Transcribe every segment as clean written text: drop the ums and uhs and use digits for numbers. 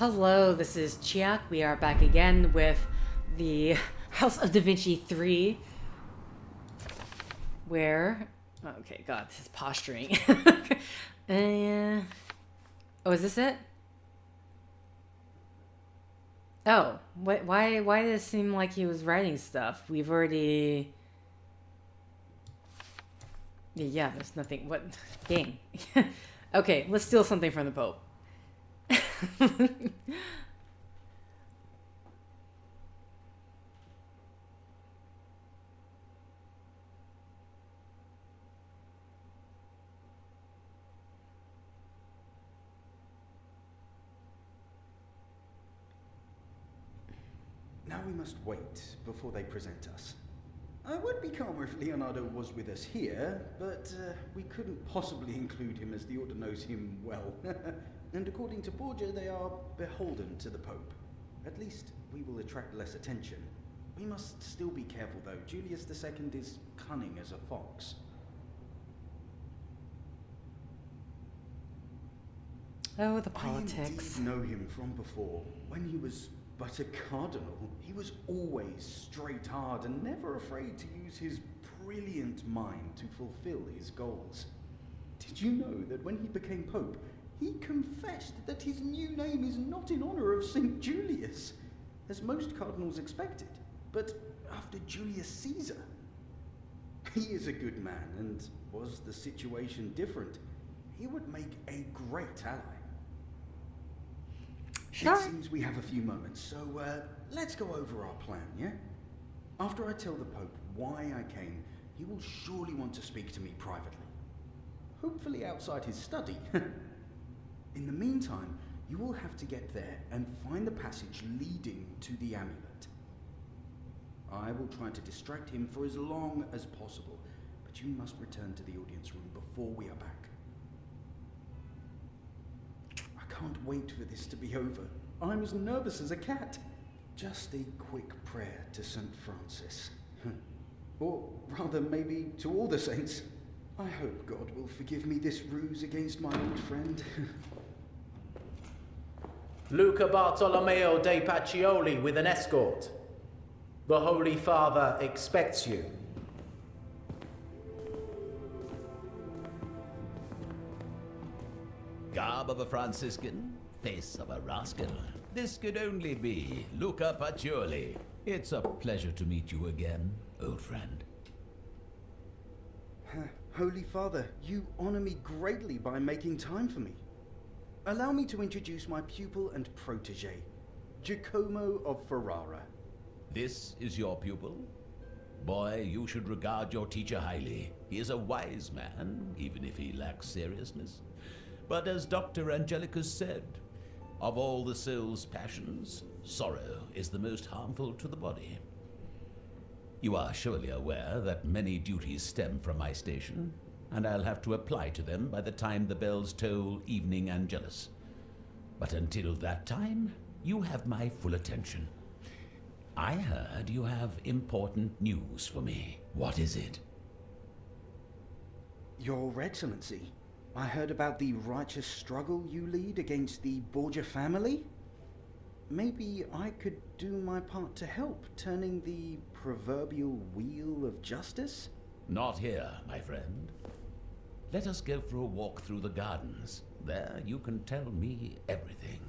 Hello, this is Chiak. We are back again with the House of Da Vinci 3, where... Okay, God, this is posturing. Oh, is this it? Oh, why did it seem like he was writing stuff? We've already... Yeah, there's nothing... What? Dang. Okay, let's steal something from the Pope. Now we must wait before they present us. I would be calmer if Leonardo was with us here, but we couldn't possibly include him as the Order knows him well. And according to Borgia, they are beholden to the Pope. At least we will attract less attention. We must still be careful, though. Julius II is cunning as a fox. Oh, the politics. I indeed know him from before. When he was but a cardinal, he was always straight hard and never afraid to use his brilliant mind to fulfill his goals. Did you know that when he became Pope, he confessed that his new name is not in honor of St. Julius, as most cardinals expected, but after Julius Caesar? He is a good man, and was the situation different, he would make a great ally. Sure. It seems we have a few moments, so let's go over our plan, yeah? After I tell the Pope why I came, he will surely want to speak to me privately. Hopefully outside his study. In the meantime, you will have to get there and find the passage leading to the amulet. I will try to distract him for as long as possible, but you must return to the audience room before we are back. I can't wait for this to be over. I'm as nervous as a cat. Just a quick prayer to St. Francis. Or rather, maybe to all the saints. I hope God will forgive me this ruse against my old friend. Luca Bartolomeo de Pacioli with an escort. The Holy Father expects you. Garb of a Franciscan, face of a rascal. This could only be Luca Pacioli. It's a pleasure to meet you again, old friend. Holy Father, you honor me greatly by making time for me. Allow me to introduce my pupil and protege, Giacomo of Ferrara. This is your pupil? Boy, you should regard your teacher highly. He is a wise man, even if he lacks seriousness. But as Dr. Angelicus said, of all the soul's passions, sorrow is the most harmful to the body. You are surely aware that many duties stem from my station, and I'll have to apply to them by the time the bells toll evening Angelus. But until that time, you have my full attention. I heard you have important news for me. What is it? Your Excellency, I heard about the righteous struggle you lead against the Borgia family. Maybe I could do my part to help, turning the proverbial wheel of justice? Not here, my friend. Let us go for a walk through the gardens. There you can tell me everything.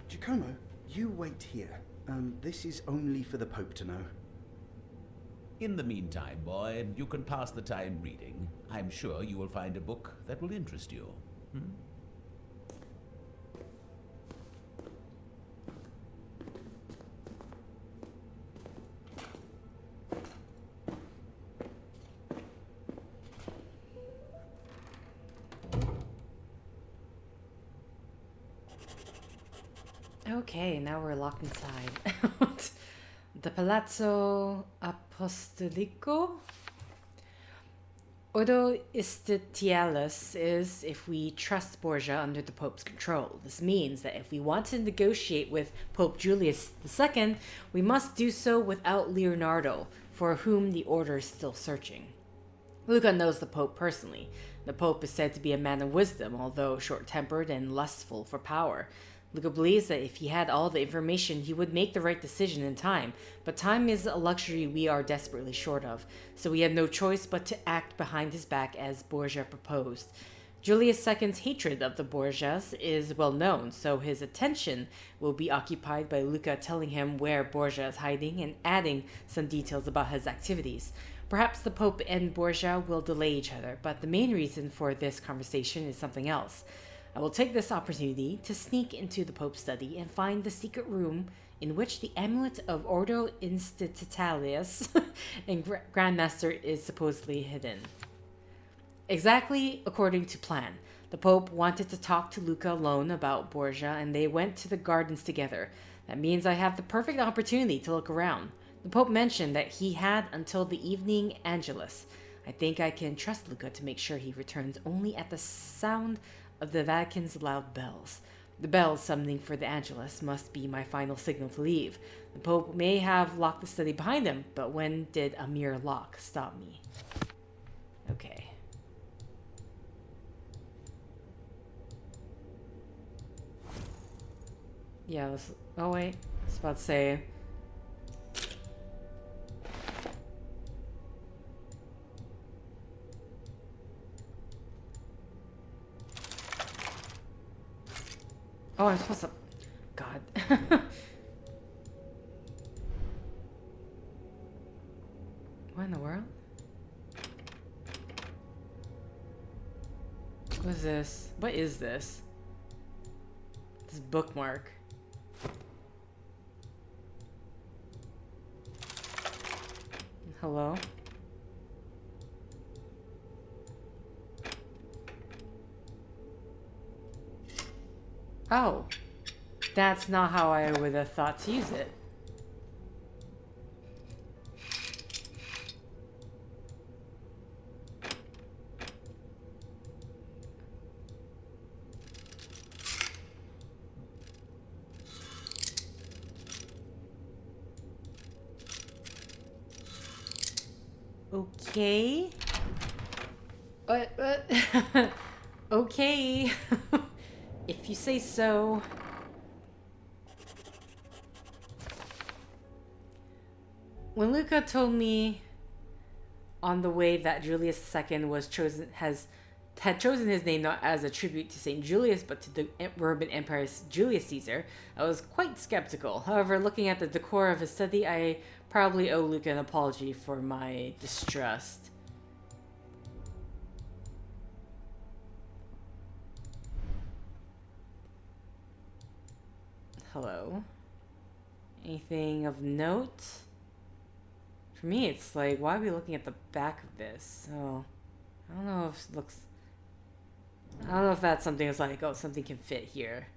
Giacomo, you wait here. This is only for the Pope to know. In the meantime, boy, you can pass the time reading. I'm sure you will find a book that will interest you. Okay, now we're locked inside. The Palazzo Apostolico. Ordo Justitialis is if we trust Borgia under the Pope's control. This means that if we want to negotiate with Pope Julius II, we must do so without Leonardo, for whom the order is still searching. Luca knows the Pope personally. The Pope is said to be a man of wisdom, although short-tempered and lustful for power. Luca believes that if he had all the information, he would make the right decision in time, but time is a luxury we are desperately short of, so we have no choice but to act behind his back as Borgia proposed. Julius II's hatred of the Borgias is well known, so his attention will be occupied by Luca telling him where Borgia is hiding and adding some details about his activities. Perhaps the Pope and Borgia will delay each other, but the main reason for this conversation is something else. I will take this opportunity to sneak into the Pope's study and find the secret room in which the amulet of Ordo Institutalis and Grandmaster is supposedly hidden. Exactly according to plan. The Pope wanted to talk to Luca alone about Borgia, and they went to the gardens together. That means I have the perfect opportunity to look around. The Pope mentioned that he had until the evening Angelus. I think I can trust Luca to make sure he returns only at the sound of the Vatican's loud bells. The bells summoning for the Angelus must be my final signal to leave. The Pope may have locked the study behind him, but when did a mere lock stop me? Okay. Yeah, let's... Oh, wait. I was about to say... Oh, I'm supposed to... God. What in the world? What is this? What is this? This bookmark. Hello? Oh, that's not how I would have thought to use it. Okay. What? Okay. If you say so. When Luca told me on the way that Julius II had chosen his name not as a tribute to Saint Julius but to the Roman Empire's Julius Caesar, I was quite skeptical. However, looking at the decor of his study, I probably owe Luca an apology for my distrust. Hello. Anything of note? For me, it's like, why are we looking at the back of this? So, I don't know if it looks... I don't know if that's something that's like, oh, something can fit here.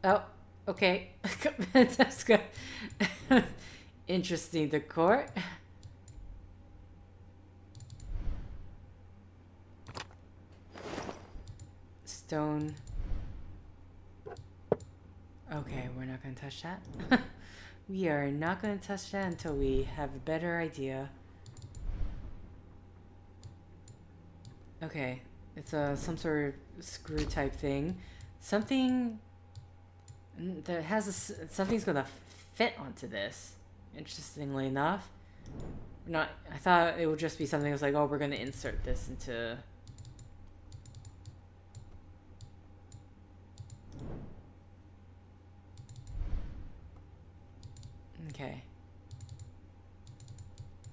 Oh, okay. That's good. Interesting decor. Stone. Okay, we're not gonna touch that. We are not gonna touch that until we have a better idea. Okay, it's some sort of screw type thing. Something that has something's gonna fit onto this. Interestingly enough, not. I thought it would just be something that's like, oh, we're gonna insert this into. Okay.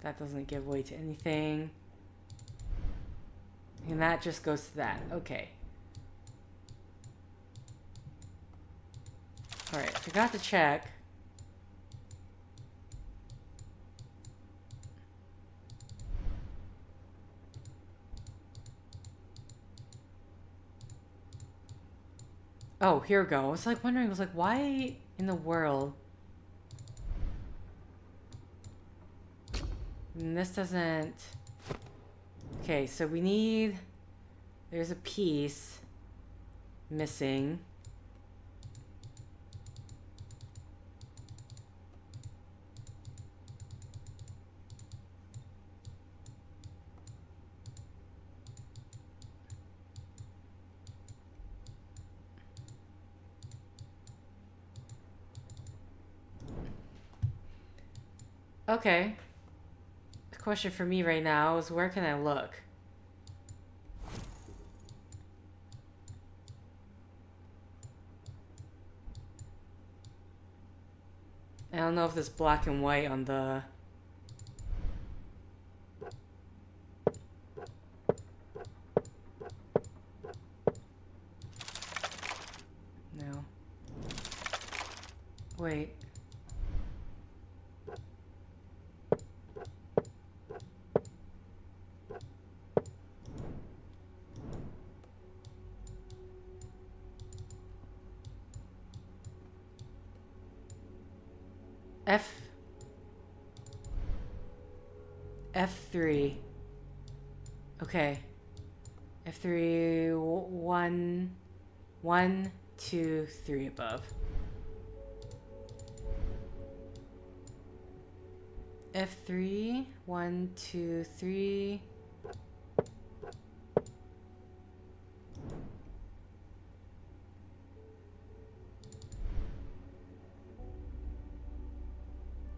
That doesn't give way to anything. And that just goes to that. Okay. Alright, forgot to check. Oh, here we go. I was like wondering, I was like, why in the world? And this doesn't... Okay, so we need... There's a piece missing. Okay. The question for me right now is where can I look? I don't know if this black and white on the... No. Wait. F3. Okay. F3, 1, 2, 3 above. F3, 1, 2, 3.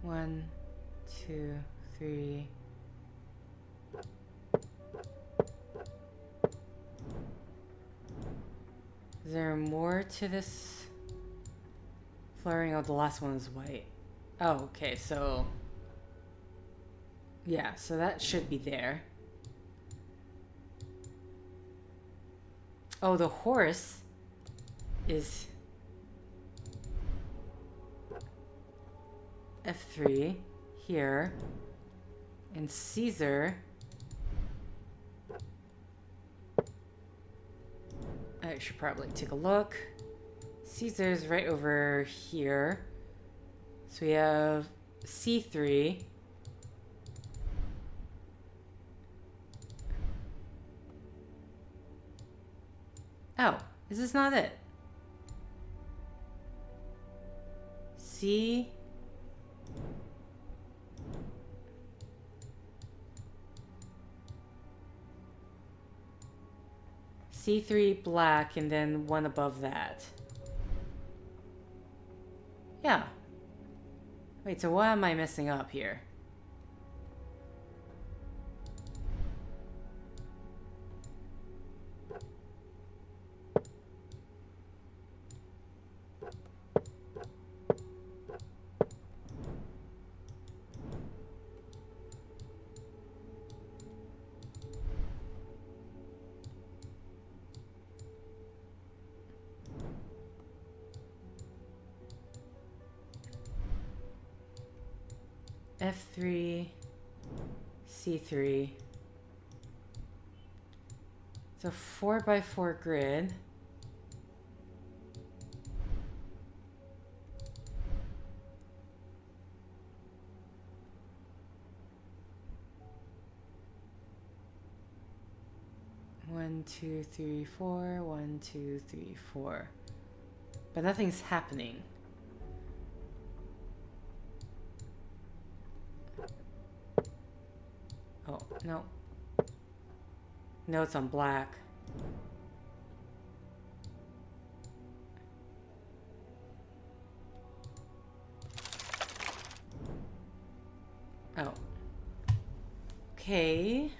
One, two, three. Is there more to this flooring? Oh, the last one is white. Oh, okay, so... Yeah, so that should be there. Oh, the horse is... F3 here. And Caesar... I should probably take a look. Caesar's right over here. So we have C3. Oh, is this not it? C. C3 black and then one above that. Yeah. Wait, so what am I messing up here? F3, C3. It's a 4x4 grid. One, two, three, four. 1, 2, 3, 4. But nothing's happening. Oh, no. No, it's on black. Oh. Okay.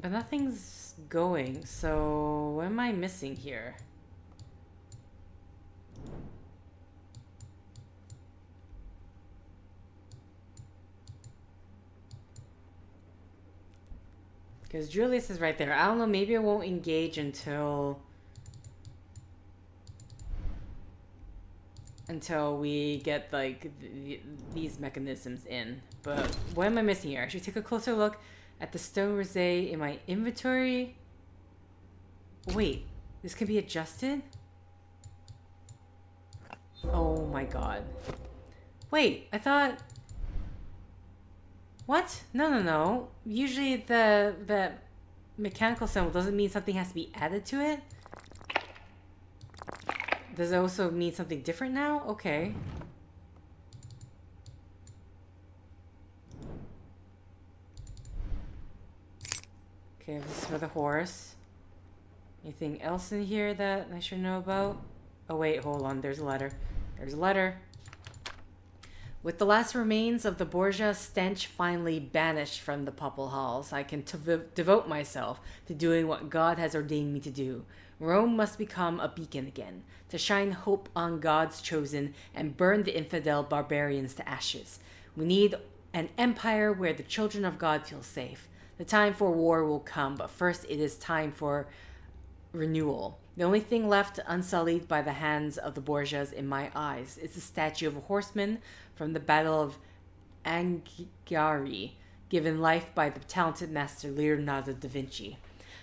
But nothing's going, so what am I missing here? Because Julius is right there. I don't know, maybe I won't engage until we get, like, these mechanisms in. But what am I missing here? I should take a closer look at the stone rosé in my inventory. Wait, this can be adjusted? Oh my god. Wait, I thought... What? No, no, no. Usually the mechanical symbol doesn't mean something has to be added to it. Does it also mean something different now? Okay. Okay, this is for the horse. Anything else in here that I should know about? Oh wait, hold on. There's a letter. There's a letter. With the last remains of the Borgia stench finally banished from the papal halls, I can devote myself to doing what God has ordained me to do. Rome must become a beacon again, to shine hope on God's chosen and burn the infidel barbarians to ashes. We need an empire where the children of God feel safe. The time for war will come, but first it is time for renewal. The only thing left unsullied by the hands of the Borgias in my eyes is the statue of a horseman from the Battle of Anghiari, given life by the talented master Leonardo da Vinci.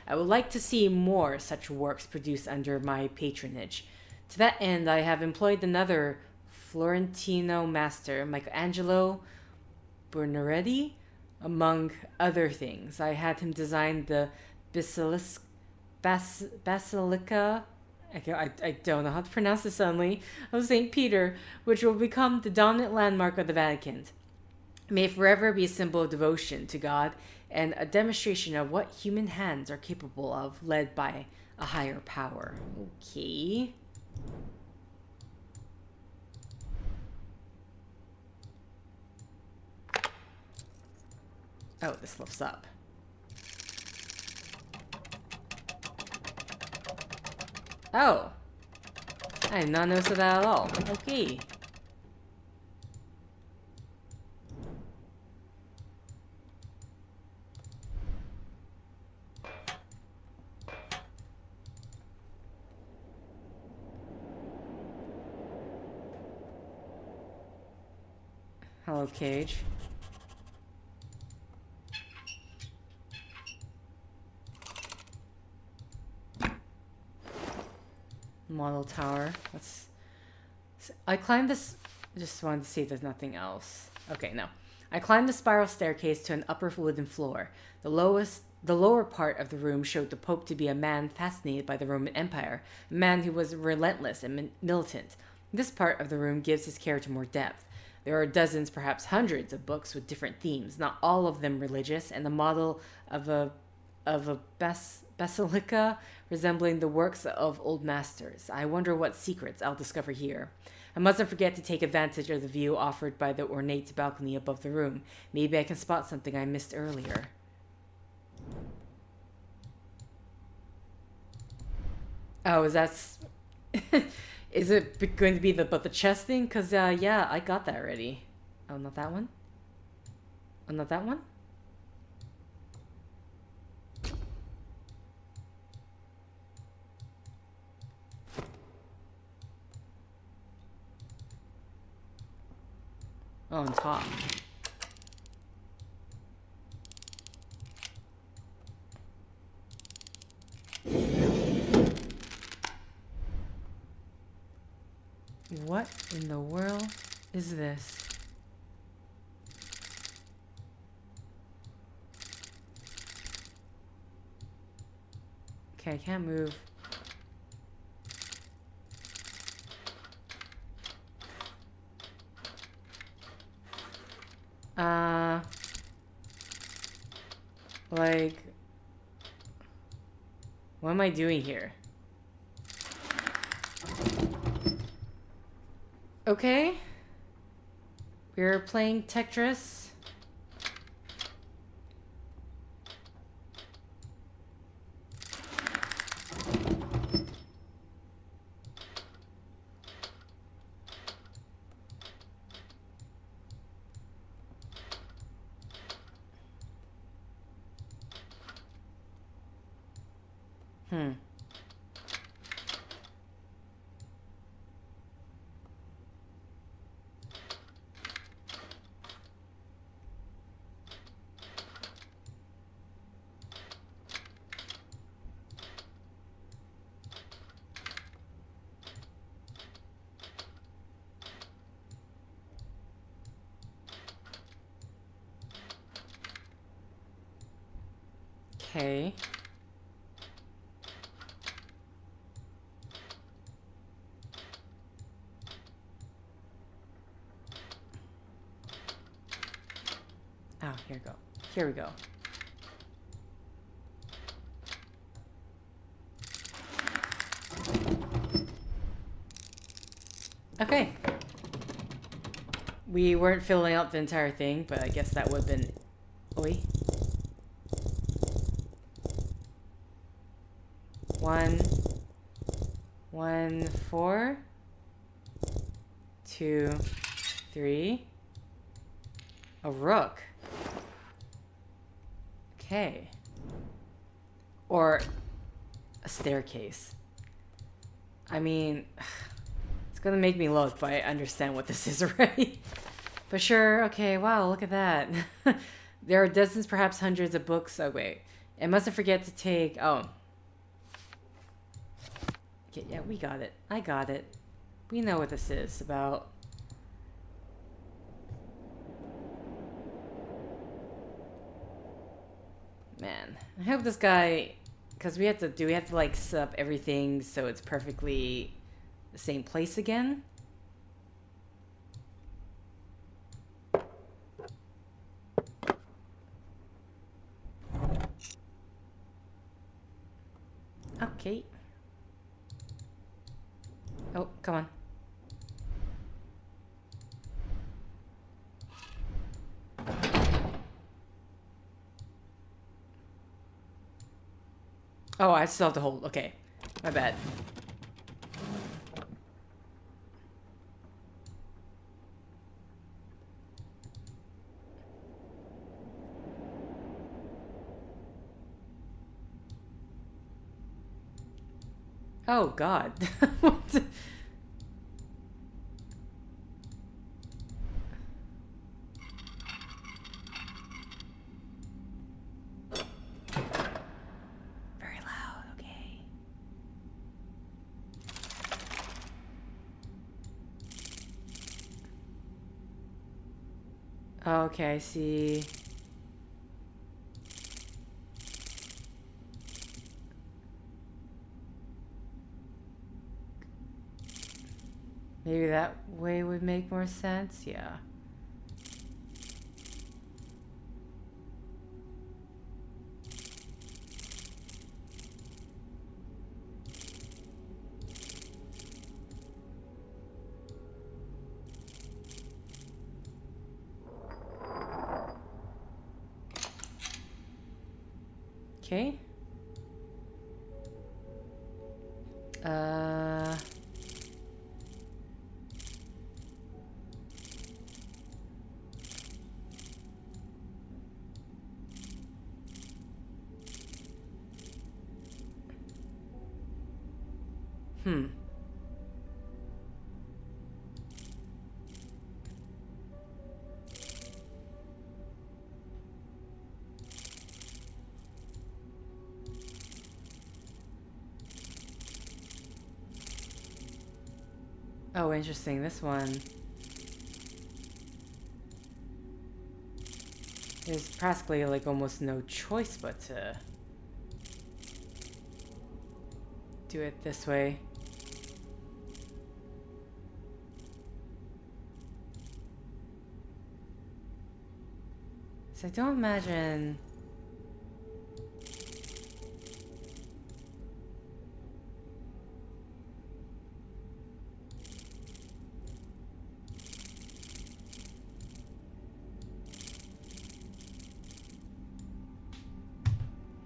I would like to see more such works produced under my patronage. To that end, I have employed another Florentino master, Michelangelo Buonarroti, among other things. I had him design the Basilica, I don't know how to pronounce this suddenly, of St. Peter, which will become the dominant landmark of the Vatican. May it forever be a symbol of devotion to God and a demonstration of what human hands are capable of, led by a higher power. Okay. Oh, this lifts up. Oh. I did not notice that at all. Okay. Hello, cage. Model tower. I climbed this... Just wanted to see if there's nothing else. Okay, no. I climbed the spiral staircase to an upper wooden floor. The lower part of the room showed the Pope to be a man fascinated by the Roman Empire, a man who was relentless and militant. This part of the room gives his character more depth. There are dozens, perhaps hundreds, of books with different themes, not all of them religious, and the model of a basilica resembling the works of old masters. I wonder what secrets I'll discover here. I mustn't forget to take advantage of the view offered by the ornate balcony above the room. Maybe I can spot something I missed earlier. Oh, is that... Is it going to be about the chest thing? Because, yeah, I got that already. Oh, not that one? Oh, not that one? Oh, on top. What in the world is this? Okay, I can't move. Like, what am I doing here? Okay. We're playing Tetris. Okay. Oh, here we go. Here we go. Okay. We weren't filling out the entire thing, but I guess that would have been... Oi. 1, 1, 4, 2, 3. A rook. Okay. Or a staircase. I mean, it's gonna make me look, but I understand what this is already. But sure, okay, wow, look at that. There are dozens, perhaps hundreds of books. Oh, wait. I mustn't forget to take... Oh. Okay, yeah, we got it. I got it. We know what this is about. Man, I hope this guy... Because we have to, like, set up everything so it's perfectly the same place again? Okay. Oh, come on. Oh, I still have to hold. Okay. My bad. Oh, God. What the- Very loud, okay. Okay, I see. Maybe that way would make more sense? Yeah. Okay. Hmm. Oh, interesting. This one. There's practically like almost no choice but to do it this way. So I don't imagine...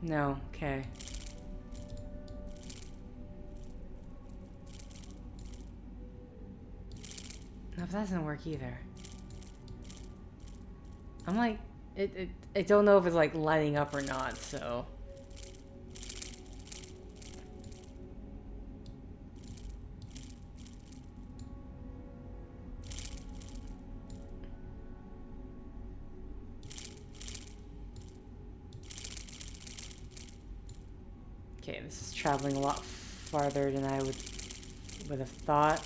No, okay. No, but that doesn't work either. I'm like, I don't know if it's like lighting up or not, so. Okay, this is traveling a lot farther than I would have thought.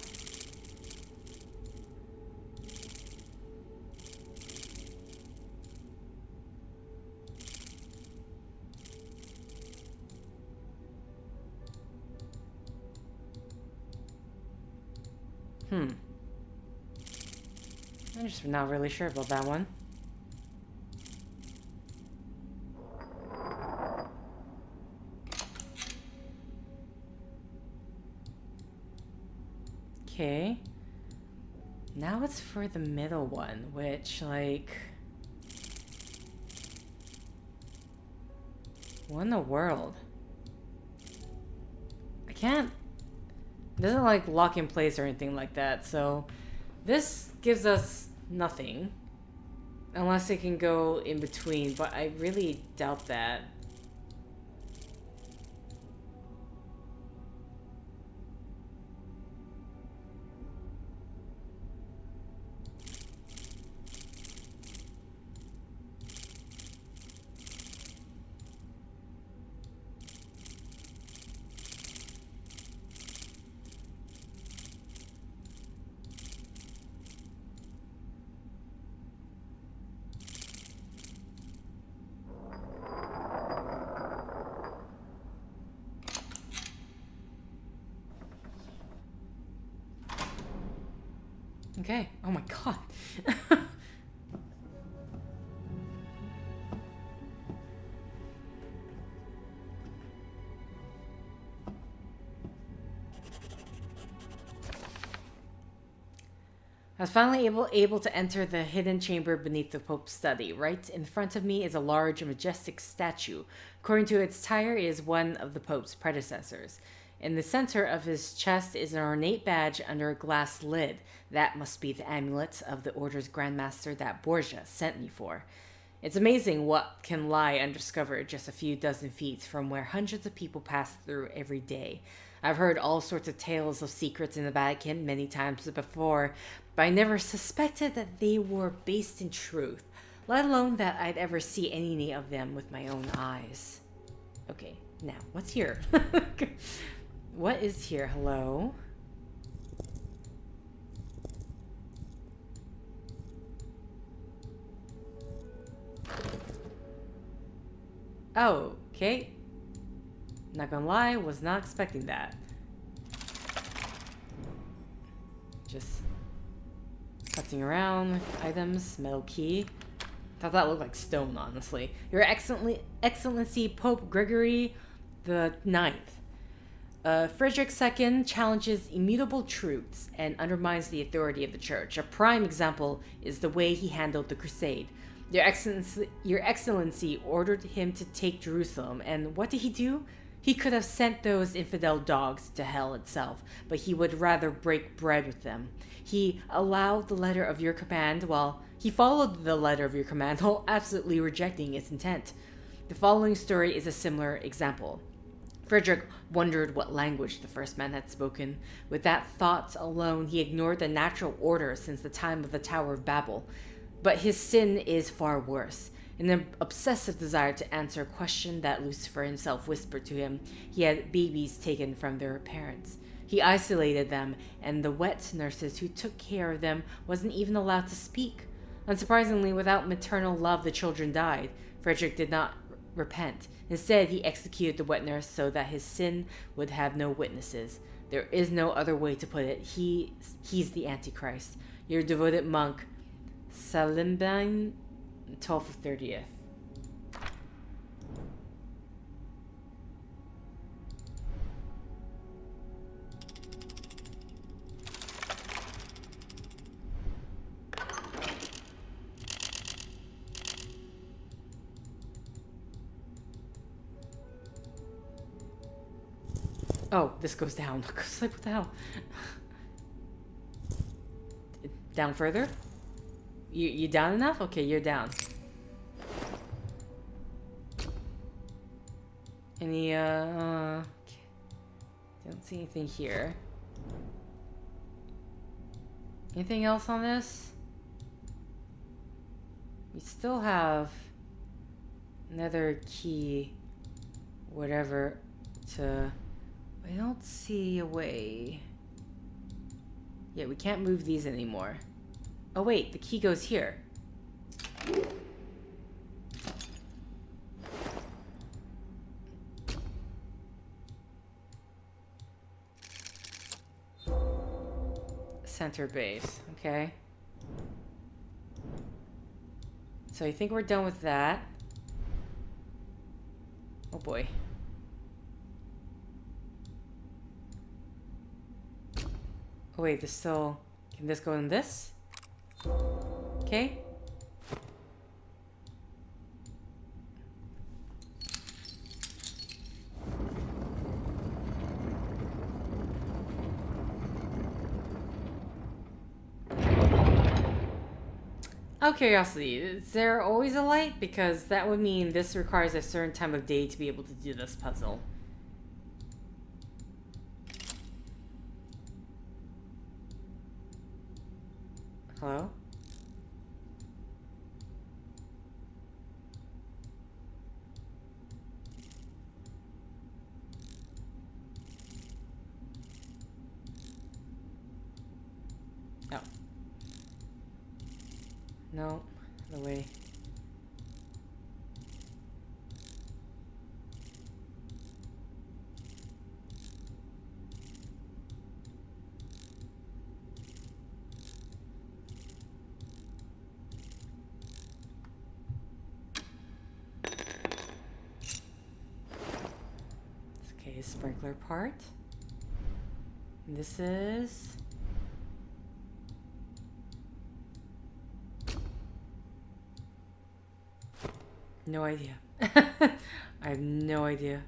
I'm just not really sure about that one. Okay. Now it's for the middle one, which, like... what in the world? I can't... it doesn't, like, lock in place or anything like that, so... this gives us nothing. Unless it can go in between, but I really doubt that. Okay. Oh my god. I was finally able to enter the hidden chamber beneath the Pope's study. Right in front of me is a large and majestic statue. According to its attire, it is one of the Pope's predecessors. In the center of his chest is an ornate badge under a glass lid. That must be the amulet of the Order's Grandmaster that Borgia sent me for. It's amazing what can lie undiscovered just a few dozen feet from where hundreds of people pass through every day. I've heard all sorts of tales of secrets in the Vatican many times before, but I never suspected that they were based in truth, let alone that I'd ever see any of them with my own eyes. Okay, now, what's here? What is here? Hello? Oh, okay. Not gonna lie, was not expecting that. Just putzing around with items, metal key. Thought that looked like stone, honestly. Your Excellency Pope Gregory the Ninth. Frederick II challenges immutable truths and undermines the authority of the Church. A prime example is the way he handled the Crusade. Your Excellency ordered him to take Jerusalem, and what did he do? He could have sent those infidel dogs to hell itself, but he would rather break bread with them. He followed the letter of your command while absolutely rejecting its intent. The following story is a similar example. Frederick wondered what language the first man had spoken. With that thought alone, he ignored the natural order since the time of the Tower of Babel. But his sin is far worse. In an obsessive desire to answer a question that Lucifer himself whispered to him, he had babies taken from their parents. He isolated them, and the wet nurses who took care of them wasn't even allowed to speak. Unsurprisingly, without maternal love, the children died. Frederick did not repent. Instead, he executed the wet nurse so that his sin would have no witnesses. There is no other way to put it. He's the Antichrist. Your devoted monk, Salimbine, 12th 30th. Oh, this goes down. I was like, what the hell? Down further? You down enough? Okay, you're down. Any, don't see anything here. Anything else on this? We still have another key, whatever, to... I don't see a way. Yeah, we can't move these anymore. Oh wait, the key goes here. center base. Okay. So I think we're done with that. Oh boy. Oh wait, there's still... Can this go in this? Okay. Out of curiosity, is there always a light? Because that would mean this requires a certain time of day to be able to do this puzzle. Hello? Oh. No, the way. Okay, sprinkler part. And this is... No idea. I have no idea.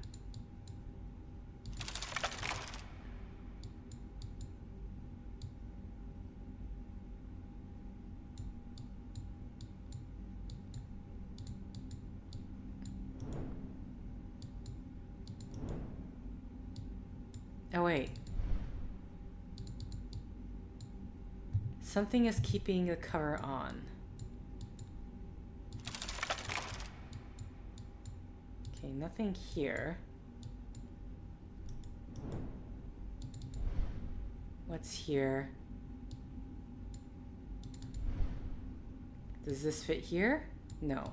Oh wait. Something is keeping the cover on. Okay, nothing here. What's here? Does this fit here? No.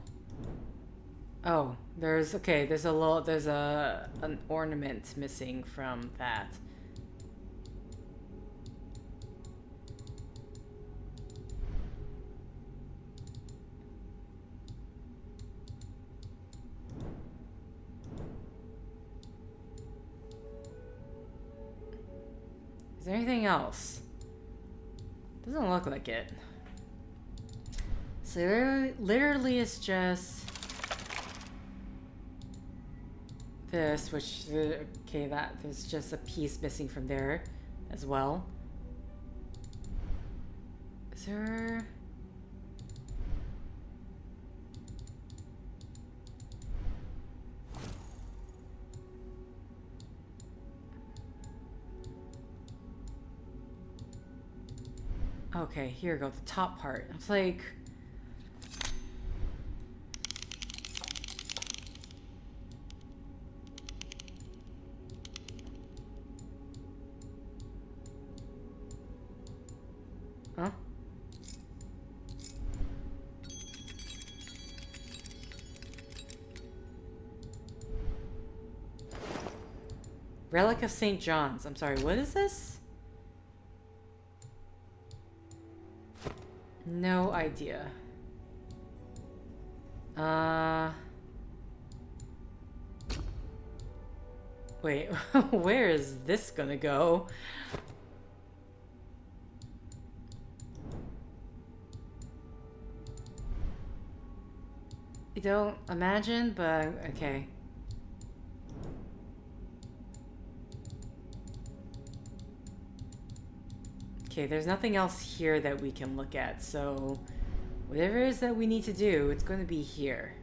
Oh, there's an ornament missing from that. Is there anything else? Doesn't look like it. So literally it's just this, which, okay, that there's just a piece missing from there as well. Is there... Okay, here we go, the top part. It's like... Huh? Relic of St. John's. I'm sorry, what is this? No idea. Wait, where is this gonna go? I don't imagine, but okay. Okay, there's nothing else here that we can look at, so whatever it is that we need to do, it's going to be here.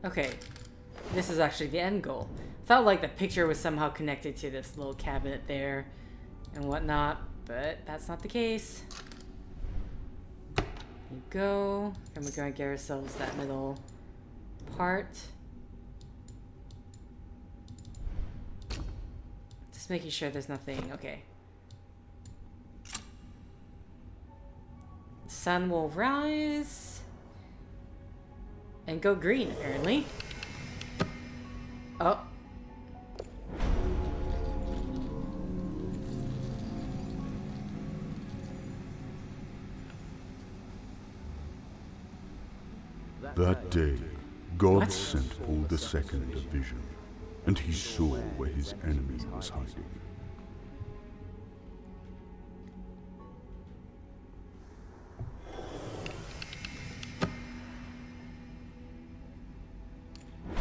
Okay, this is actually the end goal. Felt like the picture was somehow connected to this little cabinet there and whatnot, but that's not the case. There you go. And we're going to get ourselves that middle part. Just making sure there's nothing. Okay. Sun will rise and go green, apparently. Oh. That day, God What? sent Paul II a vision, and he saw where his enemy was hiding.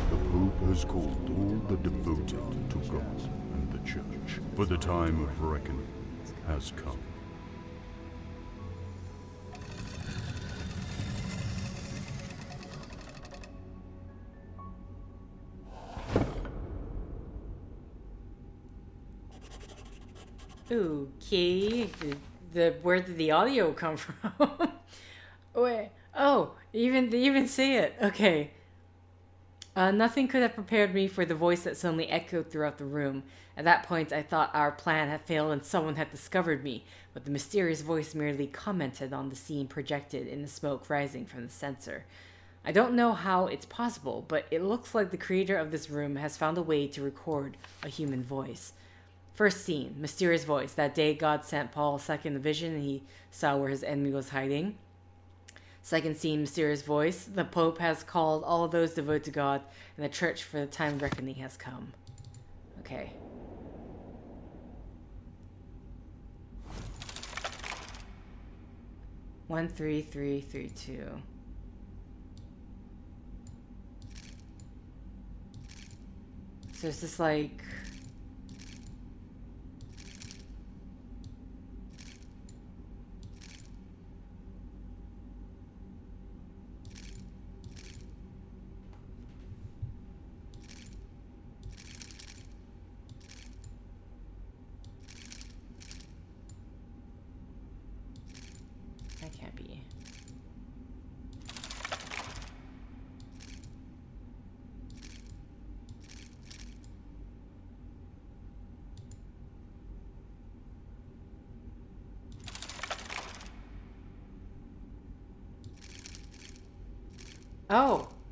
The Pope has called all the devoted to God and the Church, for the time of reckoning has come. Okay. Where did the audio come from? Wait. Oh, they even say it. Okay. Nothing could have prepared me for the voice that suddenly echoed throughout the room. At that point, I thought our plan had failed and someone had discovered me, but the mysterious voice merely commented on the scene projected in the smoke rising from the sensor. I don't know how it's possible, but it looks like the creator of this room has found a way to record a human voice. First scene, mysterious voice. That day, God sent Paul II a vision and he saw where his enemy was hiding. Second scene, mysterious voice. The Pope has called all of those devoted to God, and the Church for the time of reckoning has come. Okay. One, 3, 3, 3, 2. So it's just like... That can't be.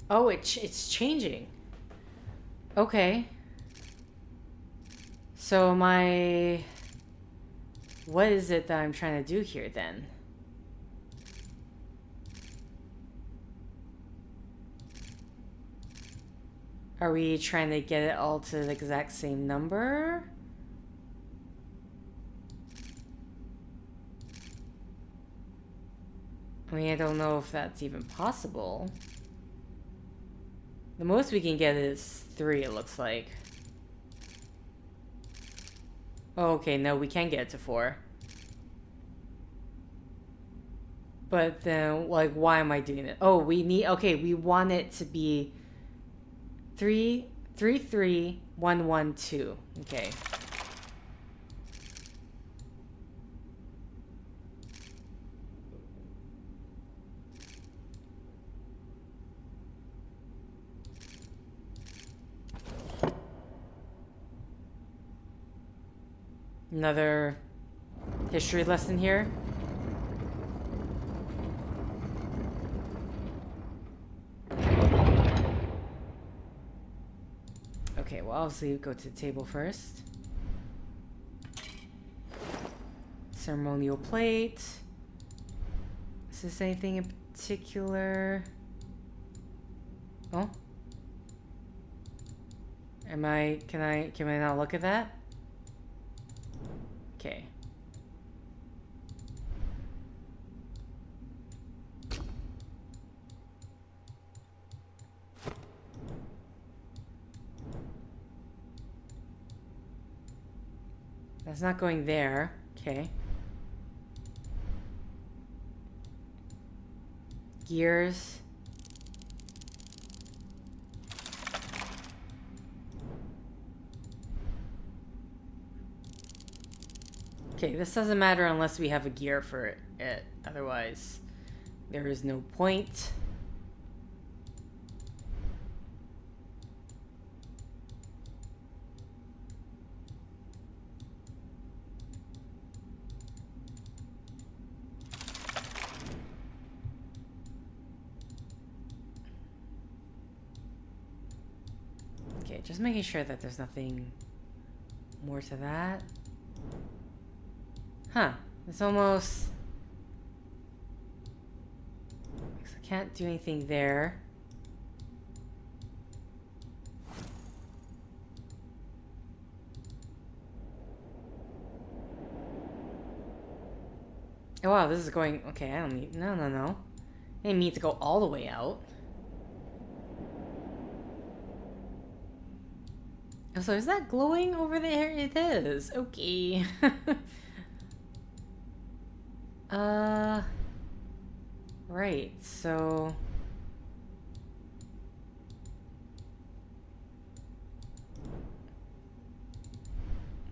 Oh, it's changing. Okay. So what is it that I'm trying to do here then? Are we trying to get it all to the exact same number? I mean, I don't know if that's even possible. The most we can get is 3, it looks like. Oh, okay, no, we can get it to 4. But then, like, why am I doing it? Oh, we want it to be 3, 3, 3, 1, 1, 2. Okay. Another history lesson here. Okay, well, obviously we go to the table first. Ceremonial plate. Is this anything in particular? Oh? Can I not look at that? Okay. That's not going there. Okay. Gears. Okay, this doesn't matter unless we have a gear for it. Otherwise, there is no point. Okay, just making sure that there's nothing more to that. Huh. It's almost... I can't do anything there. Oh wow, this is going... Okay, I don't need... No. I didn't mean to go all the way out. Oh, so is that glowing over there? It is. Okay. Right, so...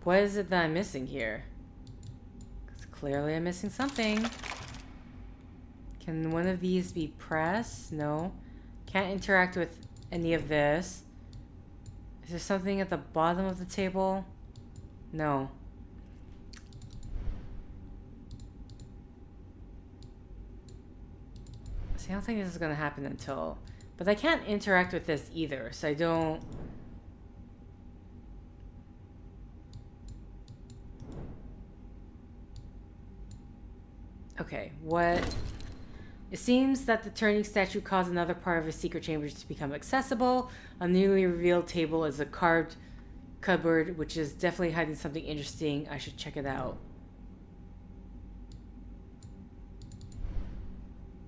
What is it that I'm missing here? Because clearly I'm missing something. Can one of these be pressed? No. Can't interact with any of this. Is there something at the bottom of the table? No. See, I don't think this is gonna happen until... But I can't interact with this either, so I don't... Okay, what... It seems that the turning statue caused another part of his secret chambers to become accessible. A newly revealed table is a carved cupboard, which is definitely hiding something interesting. I should check it out.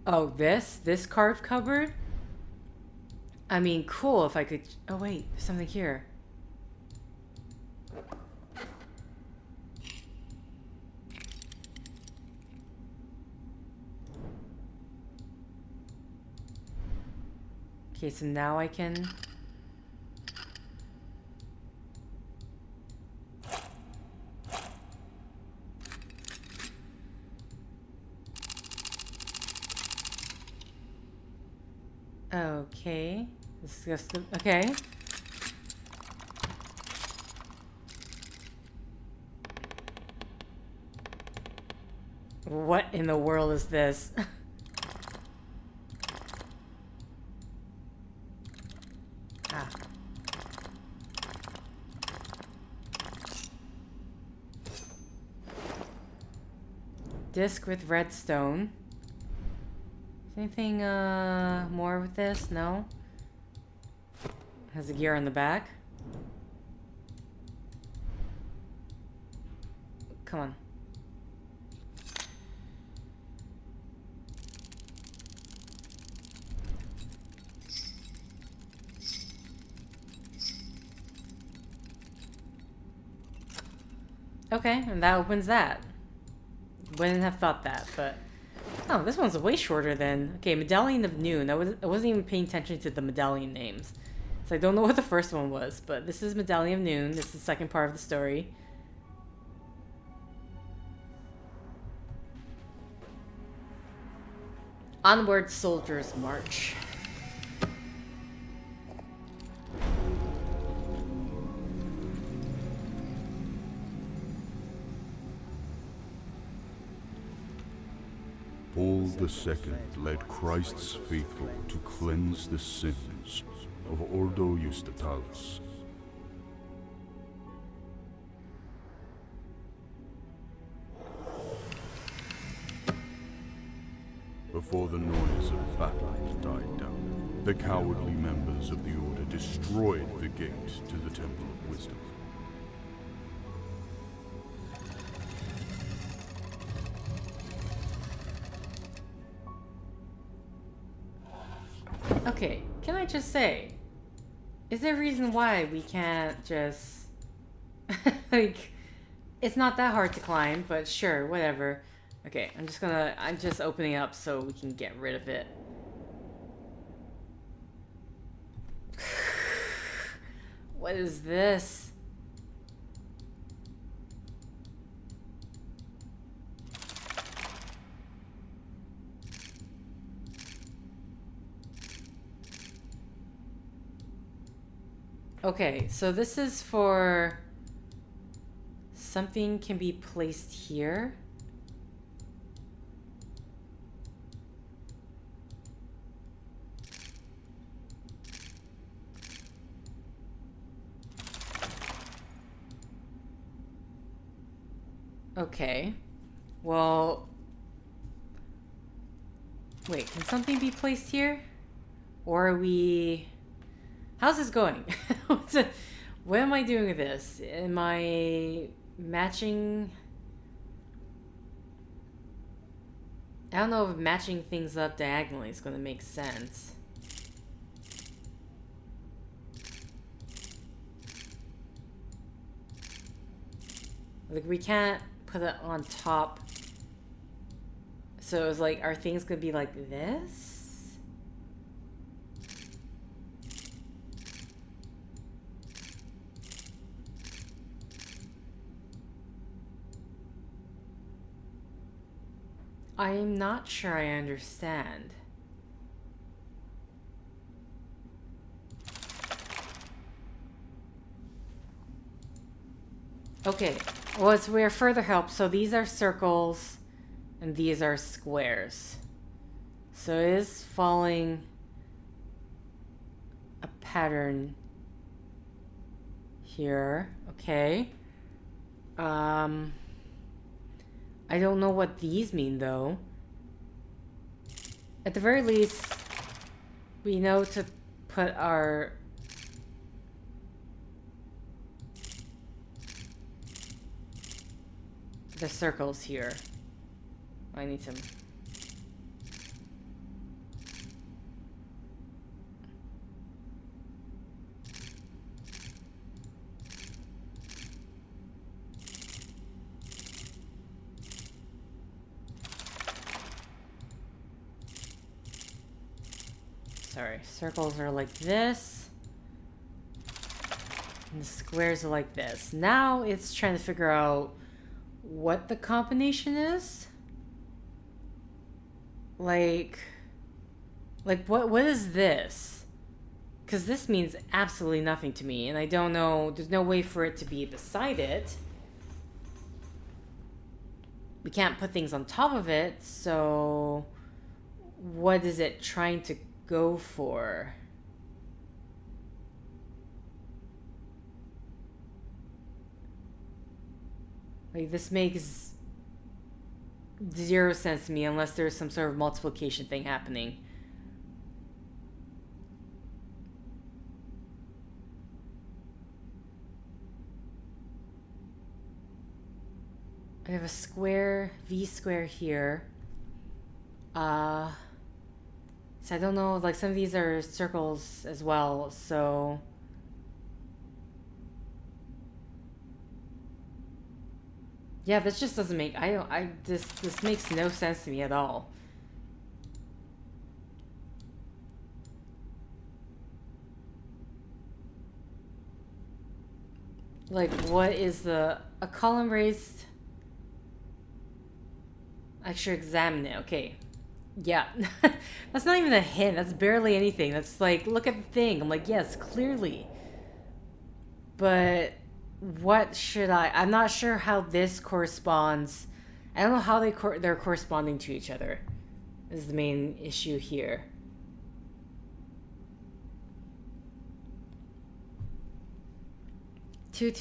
Oh, this carved cupboard? I mean, cool if I could... Oh wait, there's something here. Okay, so now I can... Okay. This is just... Okay. What in the world is this? Ah. Disc with redstone. Anything more with this? No? Has a gear on the back. Come on. Okay, and that opens that. Wouldn't have thought that, but... Oh, this one's way shorter than... Okay, Medallion of Noon. I wasn't even paying attention to the medallion names. So I don't know what the first one was, but this is Medallion of Noon. This is the second part of the story. Onward, soldiers march. Paul II led Christ's faithful to cleanse the sins of Ordo Justitalis. Before the noise of battle died down, the cowardly members of the Order destroyed the gate to the Temple of Wisdom. Okay, can I just say, is there a reason why we can't just... like, it's not that hard to climb, but sure, whatever. Okay, I'm just opening up so we can get rid of it. What is this? Okay, so this is for... Something can be placed here. Okay. Well... Wait, can something be placed here? Or are we... How's this going? What am I doing with this? Am I matching... I don't know if matching things up diagonally is going to make sense. Like, we can't put it on top. So it's like, are things going to be like this? I'm not sure I understand. Okay, well, it's where further help. So these are circles and these are squares. So it is following a pattern here. Okay. I don't know what these mean, though. At the very least, we know to put our... the circles here. I need some... Sorry, circles are like this. And the squares are like this. Now it's trying to figure out what the combination is. Like what is this? Because this means absolutely nothing to me, and I don't know, there's no way for it to be beside it. We can't put things on top of it, so what is it trying to go for? Like, this makes zero sense to me unless there's some sort of multiplication thing happening. I have a square, V square here. So I don't know, like some of these are circles as well, so... Yeah, this just doesn't make, this makes no sense to me at all. Like, what is a column raised? I should examine it, okay. Yeah, that's not even a hint. That's barely anything. That's like, look at the thing. I'm like, yes, clearly. But what should I'm not sure how this corresponds. I don't know how they're corresponding to each other. Is the main issue here. Two.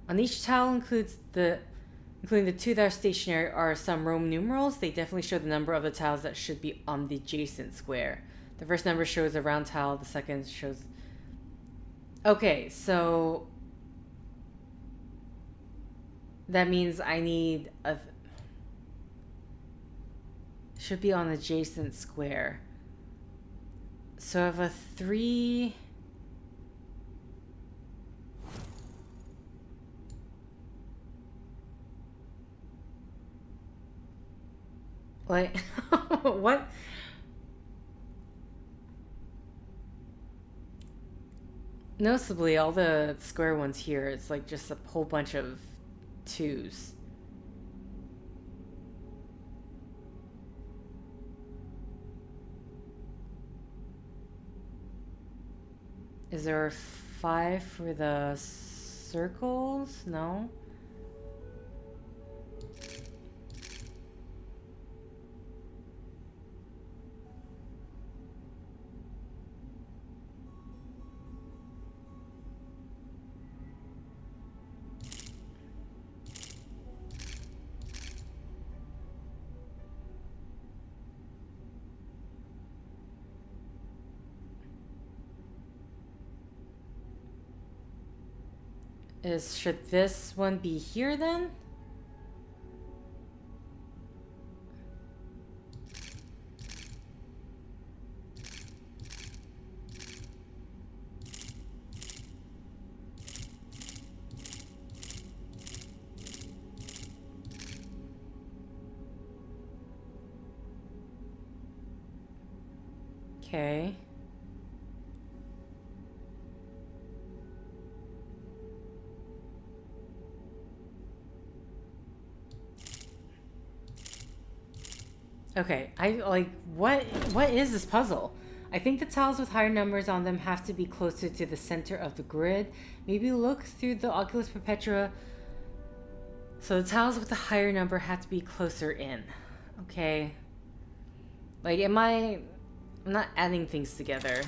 On each tile including the two that are stationary, are some Roman numerals. They definitely show the number of the tiles that should be on the adjacent square. The first number shows a round tile, the second shows... Okay, so... that means I need a... should be on adjacent square. So I have a 3... Like, what? Noticeably, all the square ones here, it's like just a whole bunch of 2s. Is there a 5 for the circles? No? Should this one be here then? Okay. Okay, what is this puzzle? I think the tiles with higher numbers on them have to be closer to the center of the grid. Maybe look through the Oculus Perpetua. So the tiles with the higher number have to be closer in. Okay. Like, I'm not adding things together.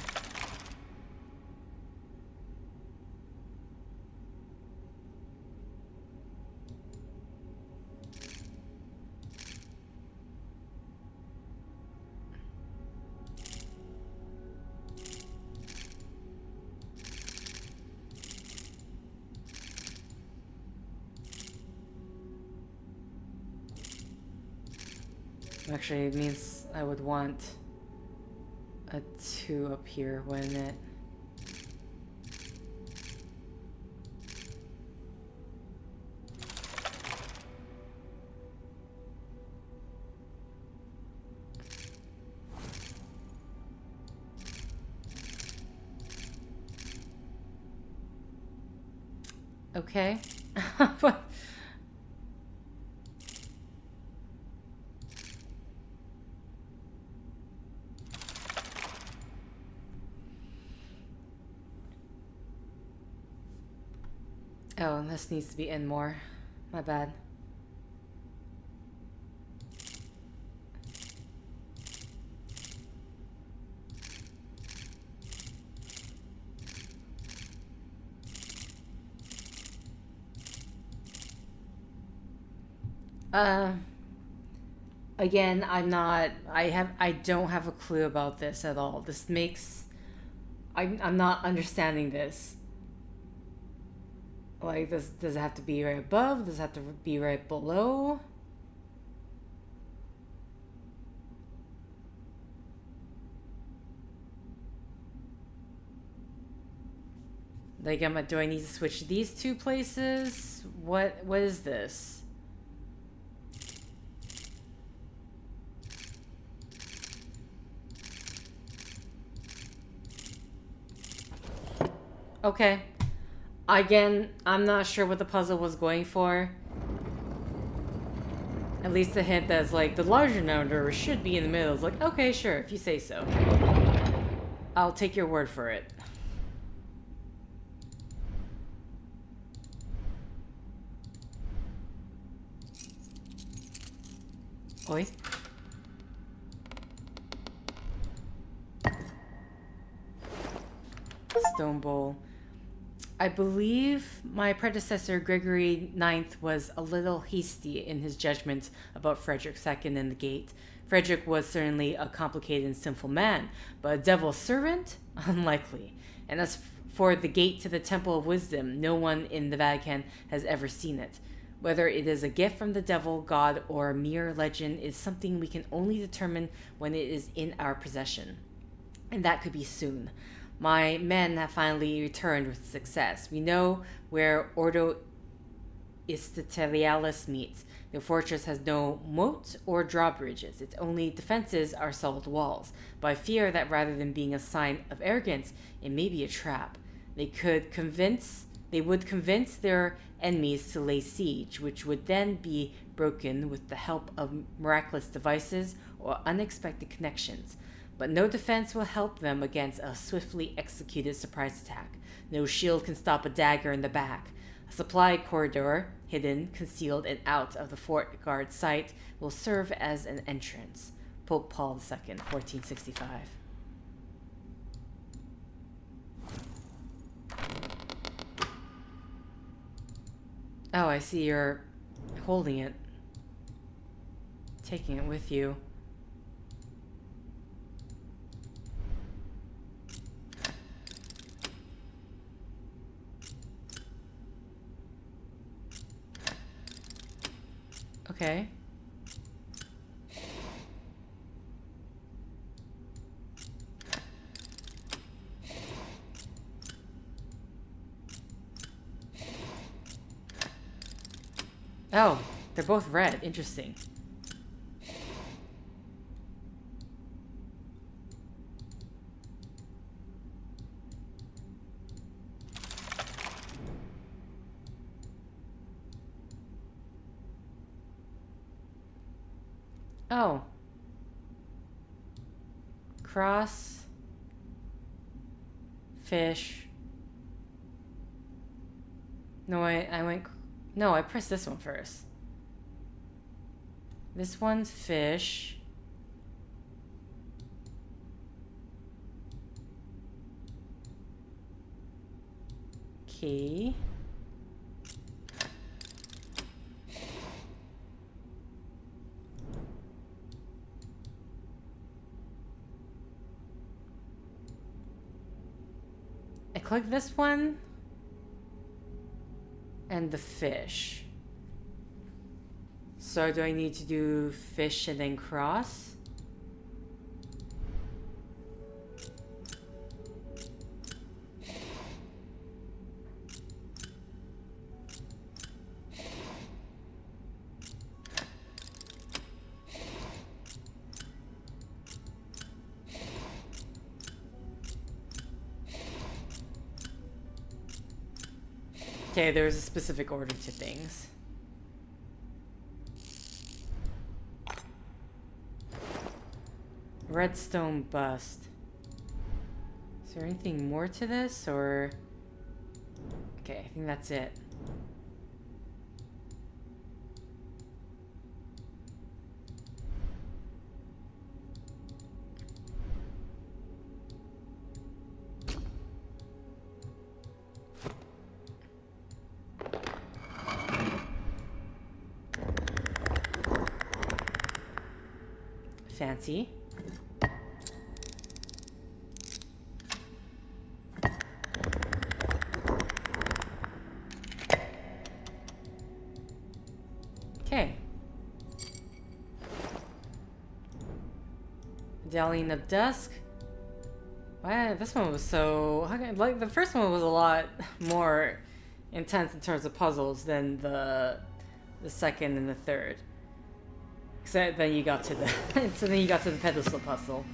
Actually, it means I would want a 2 up here, wouldn't it? Okay. But oh, this needs to be in more. My bad. Again, I don't have a clue about this at all. This makes, I'm not understanding this. Like, does it have to be right above? Does it have to be right below? Like, do I need to switch these two places? What is this? Okay. Again, I'm not sure what the puzzle was going for. At least the hint that's like the larger number should be in the middle. It's like, okay, sure, if you say so. I'll take your word for it. Oi. Stone bowl. I believe my predecessor, Gregory IX, was a little hasty in his judgment about Frederick II and the gate. Frederick was certainly a complicated and sinful man, but a devil's servant? Unlikely. And as for the gate to the Temple of Wisdom, no one in the Vatican has ever seen it. Whether it is a gift from the devil, God, or a mere legend is something we can only determine when it is in our possession. And that could be soon. My men have finally returned with success. We know where Ordo Istitialialis meets. The fortress has no moat or drawbridges. Its only defenses are solid walls. But I fear that rather than being a sign of arrogance, it may be a trap. They would convince their enemies to lay siege, which would then be broken with the help of miraculous devices or unexpected connections. But no defense will help them against a swiftly executed surprise attack. No shield can stop a dagger in the back. A supply corridor, hidden, concealed, and out of the fort guard sight, will serve as an entrance. Pope Paul II, 1465. Oh, I see you're holding it. Taking it with you. Okay. Oh, they're both red. Interesting. Oh. Cross. Fish. No, I went... No, I pressed this one first. This one's fish. Okay. I click this one. And the fish. So do I need to do fish and then cross? Okay, there's a specific order to things. Redstone bust. Is there anything more to this, or... Okay, I think that's it. Fancy. Okay. Medallion of Dusk. Wow, this one was so... Like, the first one was a lot more intense in terms of puzzles than the second and the third. Except then you got to the... so then you got to the pedestal puzzle.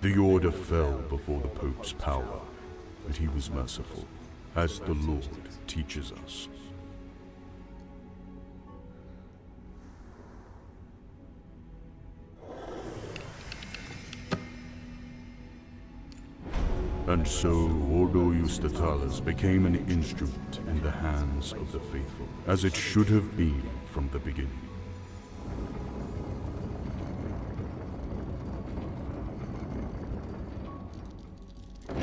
The order fell before the Pope's power, but he was merciful, as the Lord teaches us. And so, Ordo Justitalis became an instrument in the hands of the faithful, as it should have been from the beginning. Okay,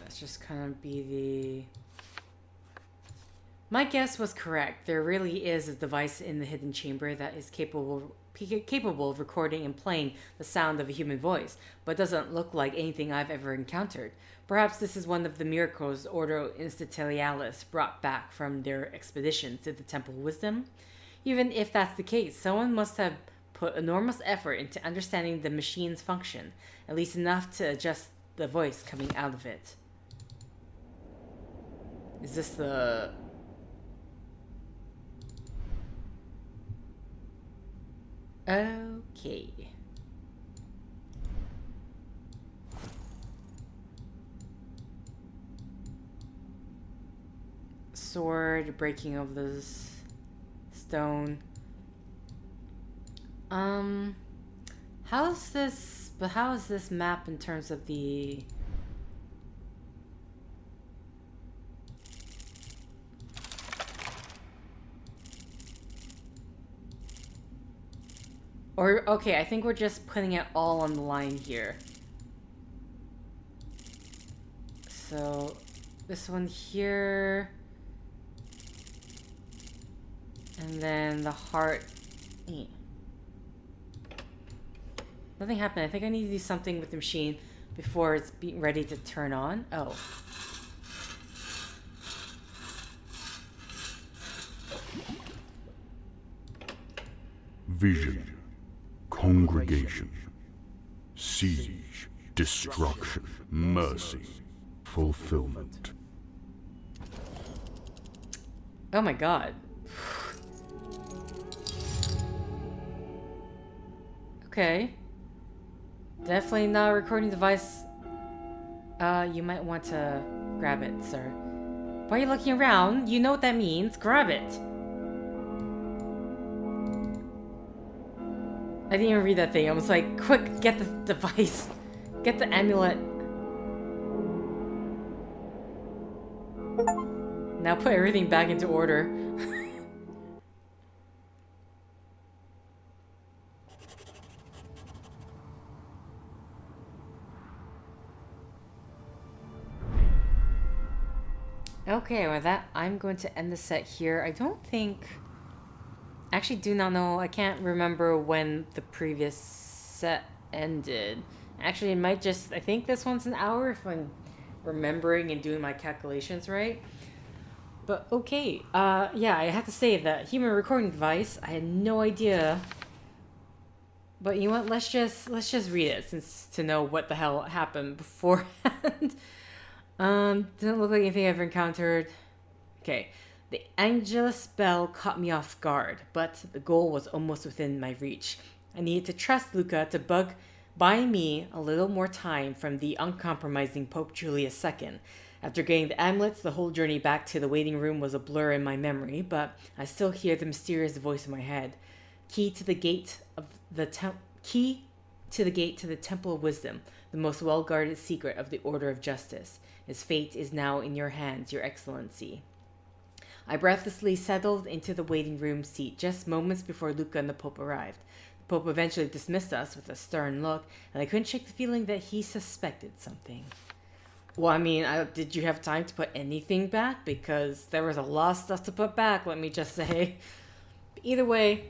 let's just kind of be the... My guess was correct. There really is a device in the hidden chamber that is capable of recording and playing the sound of a human voice, but doesn't look like anything I've ever encountered. Perhaps this is one of the miracles Ordo Institutionalis brought back from their expeditions to the Temple of Wisdom. Even if that's the case, someone must have put enormous effort into understanding the machine's function, at least enough to adjust the voice coming out of it. Is this the... Okay. Sword, breaking of this stone. How is this map in terms of the... Or, okay, I think we're just putting it all on the line here. So, this one here... And then the heart. Nothing happened. I think I need to do something with the machine before it's being ready to turn on. Oh. Vision, congregation, siege, destruction, mercy, fulfillment. Oh my god. Okay. Definitely not a recording device. You might want to grab it, sir. Why are you looking around? You know what that means. Grab it. I didn't even read that thing. I was like, quick, get the device. Get the amulet. Now put everything back into order. Okay, with that, I'm going to end the set here. I don't think... Actually, do not know. I can't remember when the previous set ended. Actually, it might just... I think this one's an hour if I'm remembering and doing my calculations right. But okay. Yeah, I have to say that human recording device, I had no idea. But you know what? Let's just read it since to know what the hell happened beforehand. Doesn't look like anything I've encountered. Okay. The Angelus spell caught me off guard, but the goal was almost within my reach. I needed to trust Luca to buy me a little more time from the uncompromising Pope Julius II. After getting the amulets, the whole journey back to the waiting room was a blur in my memory, but I still hear the mysterious voice in my head. Key to the gate to the Temple of Wisdom, the most well-guarded secret of the Order of Justice. Its fate is now in your hands, Your Excellency. I breathlessly settled into the waiting room seat just moments before Luca and the Pope arrived. The Pope eventually dismissed us with a stern look, and I couldn't shake the feeling that he suspected something. Well, I mean, did you have time to put anything back? Because there was a lot of stuff to put back, let me just say. Either way,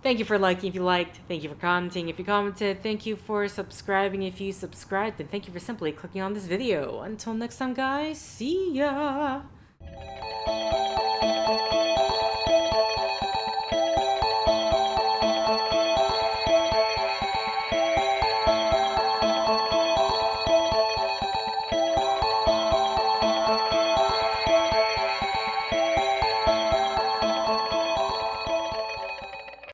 thank you for liking if you liked. Thank you for commenting if you commented. Thank you for subscribing if you subscribed. And thank you for simply clicking on this video. Until next time, guys. See ya!